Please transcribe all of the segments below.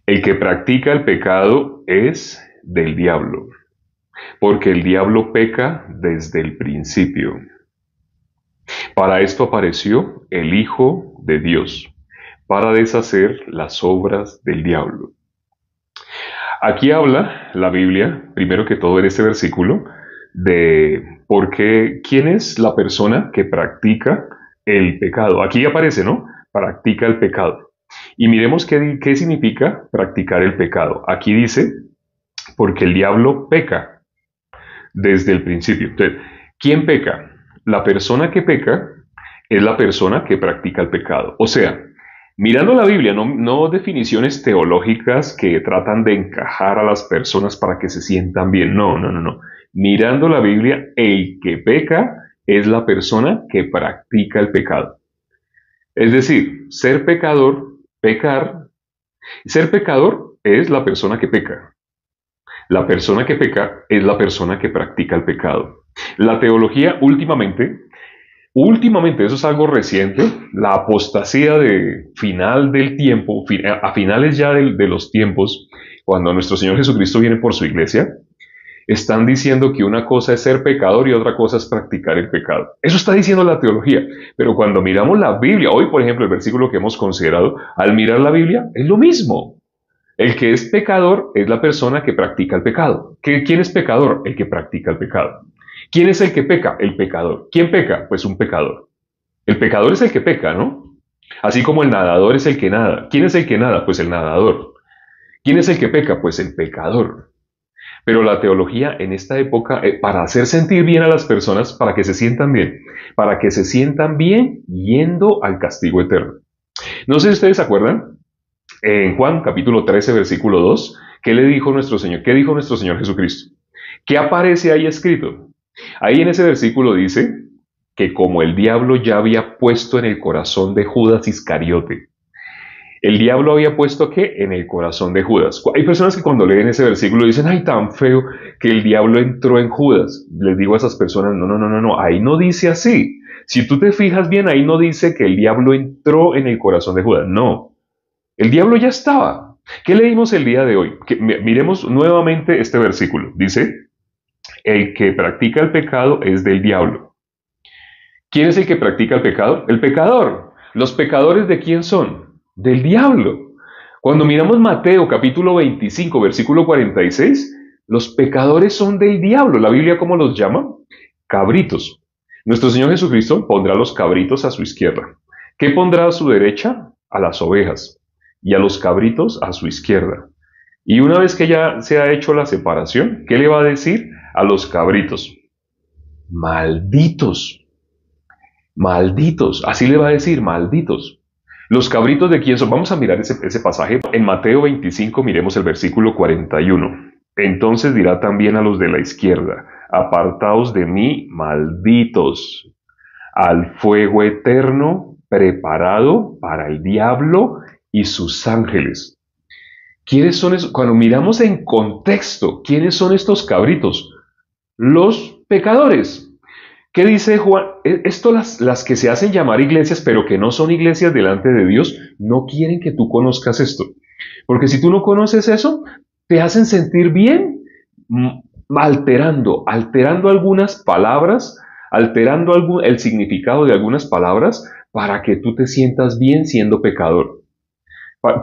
El que practica el pecado es del diablo, porque el diablo peca desde el principio. Para esto apareció el Hijo de Dios, para deshacer las obras del diablo. Aquí habla la Biblia, primero que todo en este versículo, de quién es la persona que practica el pecado. Aquí aparece, ¿no? Practica el pecado. Y miremos qué significa practicar el pecado. Aquí dice, porque el diablo peca desde el principio. Entonces, ¿quién peca? La persona que peca es la persona que practica el pecado. O sea, mirando la Biblia, no definiciones teológicas que tratan de encajar a las personas para que se sientan bien. No, no, no, no. Mirando la Biblia, el que peca es la persona que practica el pecado. Es decir, ser pecador, pecar, ser pecador es la persona que peca. La persona que peca es la persona que practica el pecado. La teología últimamente, eso es algo reciente, la apostasía de final del tiempo, a finales ya de los tiempos, cuando nuestro Señor Jesucristo viene por su iglesia, están diciendo que una cosa es ser pecador y otra cosa es practicar el pecado. Eso está diciendo la teología, pero cuando miramos la Biblia, hoy por ejemplo el versículo que hemos considerado, al mirar la Biblia es lo mismo. El que es pecador es la persona que practica el pecado. ¿Quién es pecador? El que practica el pecado. ¿Quién es el que peca? El pecador. ¿Quién peca? Pues un pecador. El pecador es el que peca, ¿no? Así como el nadador es el que nada. ¿Quién es el que nada? Pues el nadador. ¿Quién es el que peca? Pues el pecador. Pero la teología en esta época, para hacer sentir bien a las personas, para que se sientan bien, para que se sientan bien yendo al castigo eterno. No sé si ustedes se acuerdan, en Juan capítulo 13, versículo 2, ¿qué le dijo nuestro Señor? ¿Qué dijo nuestro Señor Jesucristo? ¿Qué aparece ahí escrito? Ahí en ese versículo dice que como el diablo ya había puesto en el corazón de Judas Iscariote. El diablo había puesto ¿qué? En el corazón de Judas. Hay personas que cuando leen ese versículo dicen, ay, tan feo que el diablo entró en Judas. Les digo a esas personas, no, no, no, no, no, ahí no dice así. Si tú te fijas bien, ahí no dice que el diablo entró en el corazón de Judas. No, el diablo ya estaba. ¿Qué leímos el día de hoy? Miremos nuevamente este versículo. Dice, el que practica el pecado es del diablo. ¿Quién es el que practica el pecado? El pecador. ¿Los pecadores de quién son? Del diablo. Cuando miramos Mateo capítulo 25, versículo 46, los pecadores son del diablo. ¿La Biblia cómo los llama? Cabritos. Nuestro Señor Jesucristo pondrá los cabritos a su izquierda. ¿Qué pondrá a su derecha? A las ovejas. Y a los cabritos a su izquierda. Y una vez que ya se ha hecho la separación, ¿qué le va a decir a los cabritos? Malditos. Malditos. Así le va a decir, malditos. Los cabritos de quién son. Vamos a mirar ese pasaje. En Mateo 25 miremos el versículo 41. Entonces dirá también a los de la izquierda, apartaos de mí, malditos, al fuego eterno preparado para el diablo y sus ángeles. ¿Quiénes son esos? Cuando miramos en contexto, ¿quiénes son estos cabritos? Los pecadores. ¿Qué dice Juan? Esto las que se hacen llamar iglesias, pero que no son iglesias delante de Dios, no quieren que tú conozcas esto. Porque si tú no conoces eso, te hacen sentir bien alterando algunas palabras, alterando el significado de algunas palabras para que tú te sientas bien siendo pecador.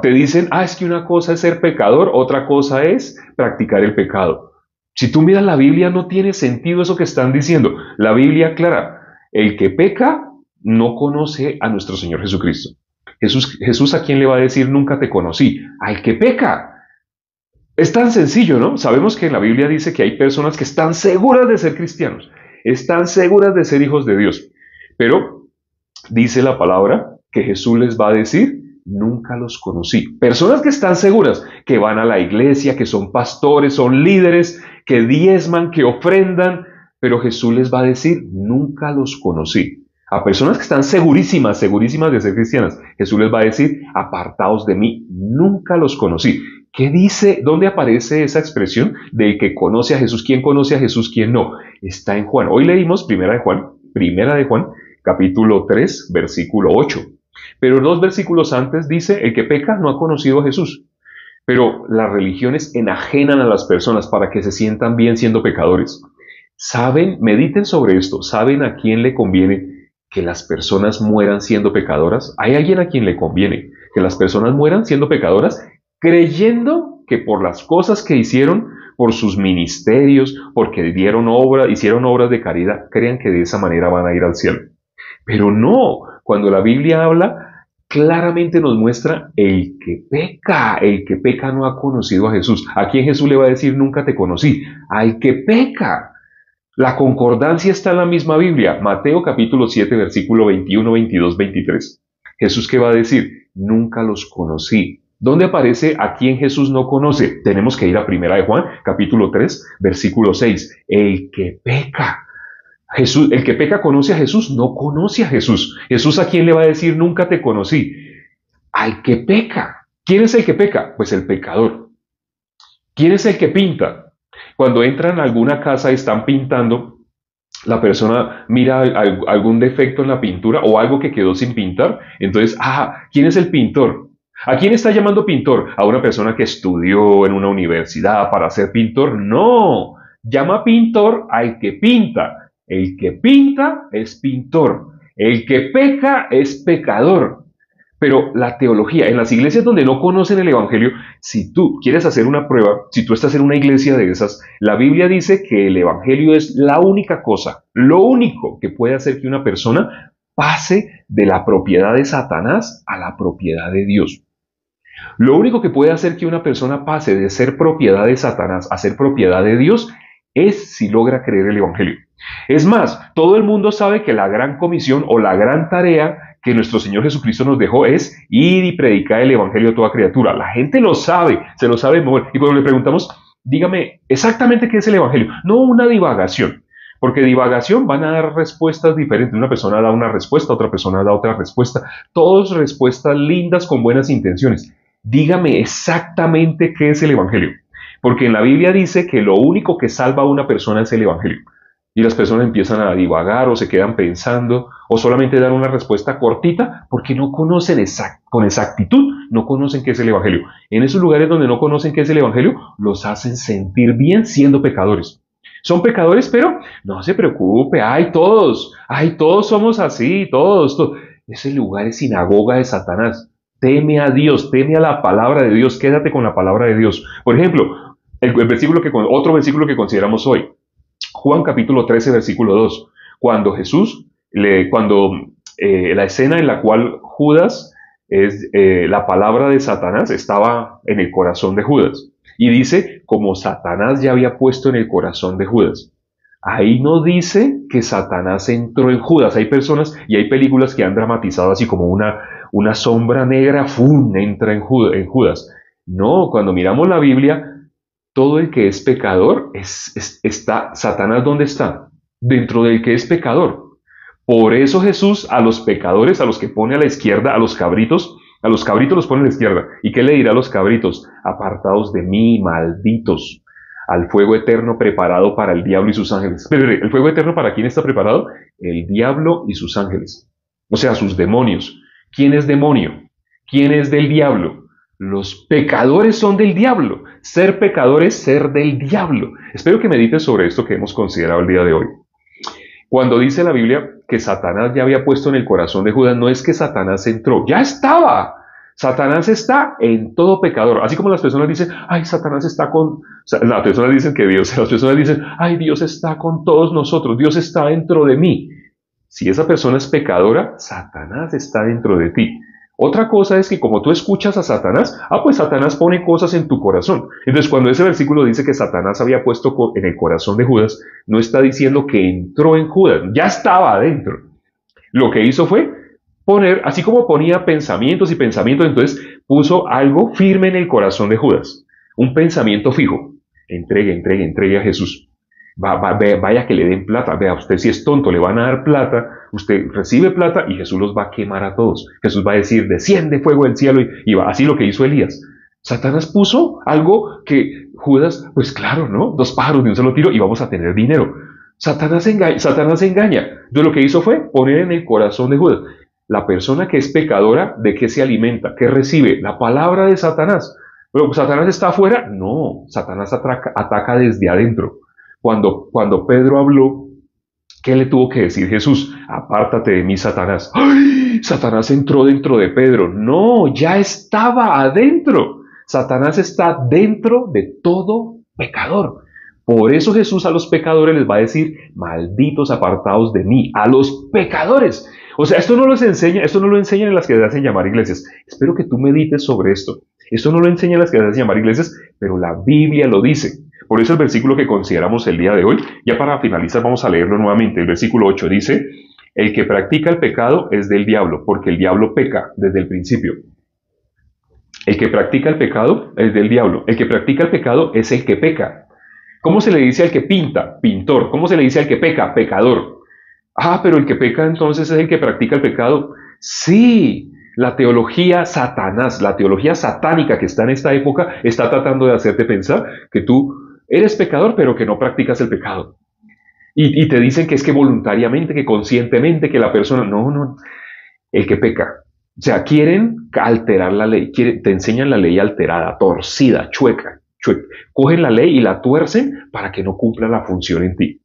Te dicen, es que una cosa es ser pecador, otra cosa es practicar el pecado. Si tú miras la Biblia, no tiene sentido eso que están diciendo. La Biblia aclara, el que peca no conoce a nuestro Señor Jesucristo. Jesús a quién le va a decir, nunca te conocí, al que peca. Es tan sencillo, ¿no? Sabemos que en la Biblia dice que hay personas que están seguras de ser cristianos, están seguras de ser hijos de Dios. Pero dice la palabra que Jesús les va a decir, nunca los conocí. Personas que están seguras, que van a la iglesia, que son pastores, son líderes, que diezman, que ofrendan, pero Jesús les va a decir, nunca los conocí. A personas que están segurísimas, segurísimas de ser cristianas, Jesús les va a decir, apartaos de mí, nunca los conocí. ¿Qué dice? ¿Dónde aparece esa expresión del que conoce a Jesús? ¿Quién conoce a Jesús? ¿Quién no? Está en Juan. Hoy leímos primera de Juan, capítulo 3, versículo 8. Pero 2 versículos antes dice, el que peca no ha conocido a Jesús. Pero las religiones enajenan a las personas para que se sientan bien siendo pecadores. ¿Saben? Mediten sobre esto. ¿Saben a quién le conviene que las personas mueran siendo pecadoras? Hay alguien a quien le conviene que las personas mueran siendo pecadoras, creyendo que por las cosas que hicieron, por sus ministerios, porque hicieron obras de caridad, crean que de esa manera van a ir al cielo. Pero no, cuando la Biblia habla, claramente nos muestra el que peca no ha conocido a Jesús. ¿A quién Jesús le va a decir nunca te conocí? Al que peca. La concordancia está en la misma Biblia, Mateo capítulo 7, versículo 21, 22, 23. Jesús, ¿qué va a decir? Nunca los conocí. ¿Dónde aparece a quien Jesús no conoce? Tenemos que ir a Primera de Juan, capítulo 3, versículo 6. El que peca. Jesús, el que peca conoce a Jesús, no conoce a Jesús. Jesús, ¿a quién le va a decir nunca te conocí? Al que peca. ¿Quién es el que peca? Pues el pecador. ¿Quién es el que pinta? Cuando entran a alguna casa y están pintando, la persona mira algún defecto en la pintura o algo que quedó sin pintar. Entonces, ¿quién es el pintor? ¿A quién está llamando pintor? ¿A una persona que estudió en una universidad para ser pintor? No, llama pintor al que pinta. El que pinta es pintor. El que peca es pecador. Pero la teología, en las iglesias donde no conocen el Evangelio, si tú quieres hacer una prueba, si tú estás en una iglesia de esas, la Biblia dice que el Evangelio es la única cosa, lo único que puede hacer que una persona pase de la propiedad de Satanás a la propiedad de Dios. Lo único que puede hacer que una persona pase de ser propiedad de Satanás a ser propiedad de Dios es si logra creer el Evangelio. Es más, todo el mundo sabe que la gran comisión o la gran tarea que nuestro Señor Jesucristo nos dejó es ir y predicar el Evangelio a toda criatura. La gente lo sabe, se lo sabe mover. Y cuando le preguntamos, dígame exactamente qué es el Evangelio, no una divagación. Porque divagación van a dar respuestas diferentes. Una persona da una respuesta, otra persona da otra respuesta. Todas respuestas lindas con buenas intenciones. Dígame exactamente qué es el Evangelio. Porque en la Biblia dice que lo único que salva a una persona es el Evangelio. Y las personas empiezan a divagar o se quedan pensando o solamente dan una respuesta cortita porque no conocen con exactitud, no conocen qué es el Evangelio. En esos lugares donde no conocen qué es el Evangelio, los hacen sentir bien siendo pecadores. Son pecadores, pero no se preocupe, todos somos así, todos. Ese lugar es sinagoga de Satanás. Teme a Dios, teme a la palabra de Dios, quédate con la palabra de Dios. Por ejemplo, otro versículo que consideramos hoy, Juan capítulo 13, versículo 2, cuando la escena en la cual Judas la palabra de Satanás estaba en el corazón de Judas. Y dice, como Satanás ya había puesto en el corazón de Judas. Ahí no dice que Satanás entró en Judas. Hay personas y hay películas que han dramatizado así como una sombra negra, ¡fum!, entra en Judas. No, cuando miramos la Biblia, todo el que es pecador está, Satanás, ¿dónde está? Dentro del que es pecador. Por eso Jesús a los pecadores, a los que pone a la izquierda, a los cabritos los pone a la izquierda. ¿Y qué le dirá a los cabritos? Apartados de mí, malditos, al fuego eterno preparado para el diablo y sus ángeles. Pero, ¿el fuego eterno para quién está preparado? El diablo y sus ángeles. O sea, sus demonios. ¿Quién es demonio? ¿Quién es del diablo? Los pecadores son del diablo. Ser pecador es ser del diablo. Espero que medites sobre esto que hemos considerado el día de hoy. Cuando dice la Biblia que Satanás ya había puesto en el corazón de Judas, no es que Satanás entró, ya estaba. Satanás está en todo pecador. Así como las personas dicen, Satanás está con... Las personas dicen que las personas dicen, Dios está con todos nosotros, Dios está dentro de mí. Si esa persona es pecadora, Satanás está dentro de ti. Otra cosa es que como tú escuchas a Satanás, pues Satanás pone cosas en tu corazón. Entonces, cuando ese versículo dice que Satanás había puesto en el corazón de Judas, no está diciendo que entró en Judas, ya estaba adentro. Lo que hizo fue poner, así como ponía pensamientos y pensamientos, entonces puso algo firme en el corazón de Judas. Un pensamiento fijo. Entregue a Jesús. Vaya que le den plata. Vea, usted si es tonto, le van a dar plata, usted recibe plata y Jesús los va a quemar a todos. Jesús va a decir, desciende fuego del cielo y va, así lo que hizo Elías. Satanás puso algo que Judas, pues claro, ¿no? 2 pájaros de un solo tiro y vamos a tener dinero. Satanás engaña. Entonces lo que hizo fue poner en el corazón de Judas. La persona que es pecadora, ¿de qué se alimenta? ¿Qué recibe? La palabra de Satanás. Pero ¿Satanás está afuera? No, Satanás ataca desde adentro. Cuando Pedro habló, ¿qué le tuvo que decir Jesús? Apártate de mí, Satanás. ¡Ay! Satanás entró dentro de Pedro. No, ya estaba adentro. Satanás está dentro de todo pecador. Por eso Jesús a los pecadores les va a decir, malditos apartados de mí, a los pecadores. O sea, esto no lo enseñan en las que se hacen llamar iglesias. Espero que tú medites sobre esto. Esto no lo enseñan las que se hacen llamar iglesias, pero la Biblia lo dice. Por eso el versículo que consideramos el día de hoy, ya para finalizar vamos a leerlo nuevamente. El versículo 8 dice, el que practica el pecado es del diablo, porque el diablo peca desde el principio. El que practica el pecado es del diablo. El que practica el pecado es el que peca. ¿Cómo se le dice al que pinta? Pintor. ¿Cómo se le dice al que peca? Pecador. Ah, pero el que peca entonces es el que practica el pecado. Sí, la teología Satanás, la teología satánica que está en esta época, está tratando de hacerte pensar que tú eres pecador, pero que no practicas el pecado. Y te dicen que es que voluntariamente, que conscientemente, que la persona... No, el que peca. O sea, quieren alterar la ley, te enseñan la ley alterada, torcida, chueca. Cogen la ley y la tuercen para que no cumpla la función en ti.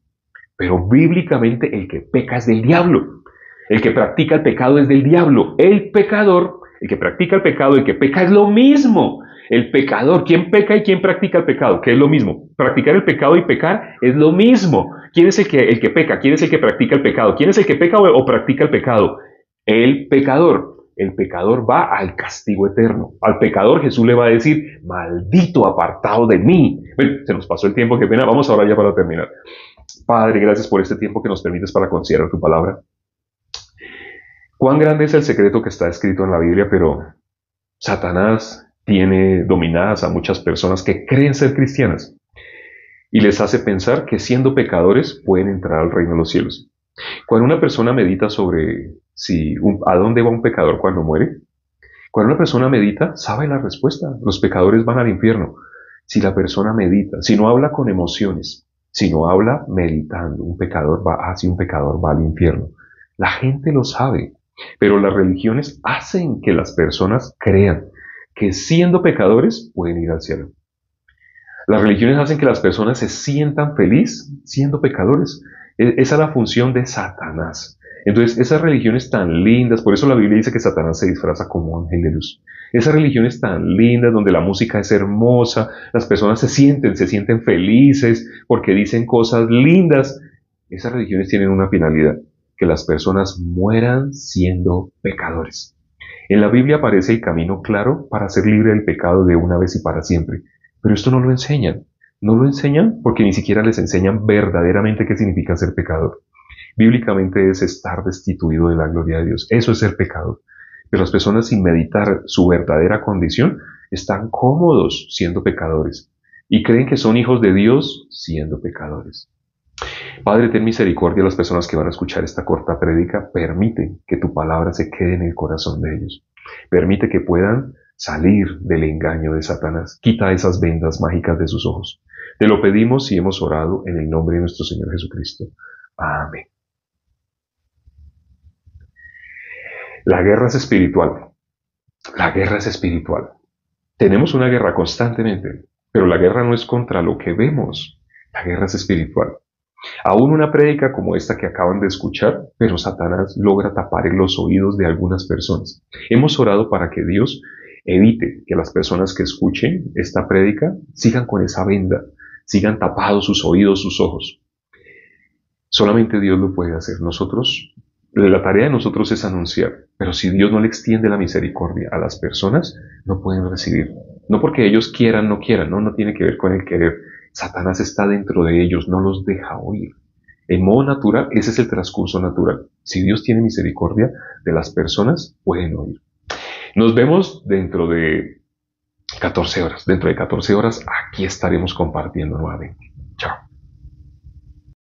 Pero bíblicamente el que peca es del diablo. El que practica el pecado es del diablo. El pecador, el que practica el pecado, el que peca es lo mismo. El pecador, ¿quién peca y quién practica el pecado? ¿Qué es lo mismo? Practicar el pecado y pecar es lo mismo. ¿Quién es el que peca? ¿Quién es el que practica el pecado? ¿Quién es el que peca o practica el pecado? El pecador. El pecador va al castigo eterno. Al pecador Jesús le va a decir, maldito apartado de mí. Bueno, se nos pasó el tiempo, qué pena. Vamos ahora ya para terminar. Padre, gracias por este tiempo que nos permites para considerar tu palabra. Cuán grande es el secreto que está escrito en la Biblia, pero Satanás tiene dominadas a muchas personas que creen ser cristianas y les hace pensar que siendo pecadores pueden entrar al reino de los cielos. Cuando una persona medita sobre a dónde va un pecador cuando muere, cuando una persona medita, sabe la respuesta. Los pecadores van al infierno. Si la persona medita, si no habla con emociones, si no habla meditando, un pecador va al infierno. La gente lo sabe, pero las religiones hacen que las personas crean que siendo pecadores pueden ir al cielo. Las religiones hacen que las personas se sientan felices siendo pecadores. Esa es la función de Satanás. Entonces, esas religiones tan lindas, por eso la Biblia dice que Satanás se disfraza como ángel de luz. Esas religiones tan lindas, donde la música es hermosa, las personas se sienten felices porque dicen cosas lindas. Esas religiones tienen una finalidad, que las personas mueran siendo pecadores. En la Biblia aparece el camino claro para ser libre del pecado de una vez y para siempre. Pero esto no lo enseñan. No lo enseñan porque ni siquiera les enseñan verdaderamente qué significa ser pecador. Bíblicamente es estar destituido de la gloria de Dios. Eso es ser pecador. Pero las personas sin meditar su verdadera condición están cómodos siendo pecadores y creen que son hijos de Dios siendo pecadores. Padre, ten misericordia de las personas que van a escuchar esta corta prédica. Permite que tu palabra se quede en el corazón de ellos. Permite que puedan salir del engaño de Satanás. Quita esas vendas mágicas de sus ojos. Te lo pedimos y hemos orado en el nombre de nuestro Señor Jesucristo. Amén. La guerra es espiritual. La guerra es espiritual. Tenemos una guerra constantemente, pero la guerra no es contra lo que vemos. La guerra es espiritual. Aún una prédica como esta que acaban de escuchar, pero Satanás logra tapar en los oídos de algunas personas. Hemos orado para que Dios evite que las personas que escuchen esta prédica sigan con esa venda, sigan tapados sus oídos, sus ojos. Solamente Dios lo puede hacer. La tarea de nosotros es anunciar, pero si Dios no le extiende la misericordia a las personas, no pueden recibir. No porque ellos quieran, no quieran, no tiene que ver con el querer. Satanás está dentro de ellos, no los deja oír. En modo natural, ese es el transcurso natural. Si Dios tiene misericordia de las personas, pueden oír. Nos vemos dentro de 14 horas. Dentro de 14 horas, aquí estaremos compartiendo nuevamente. Chao.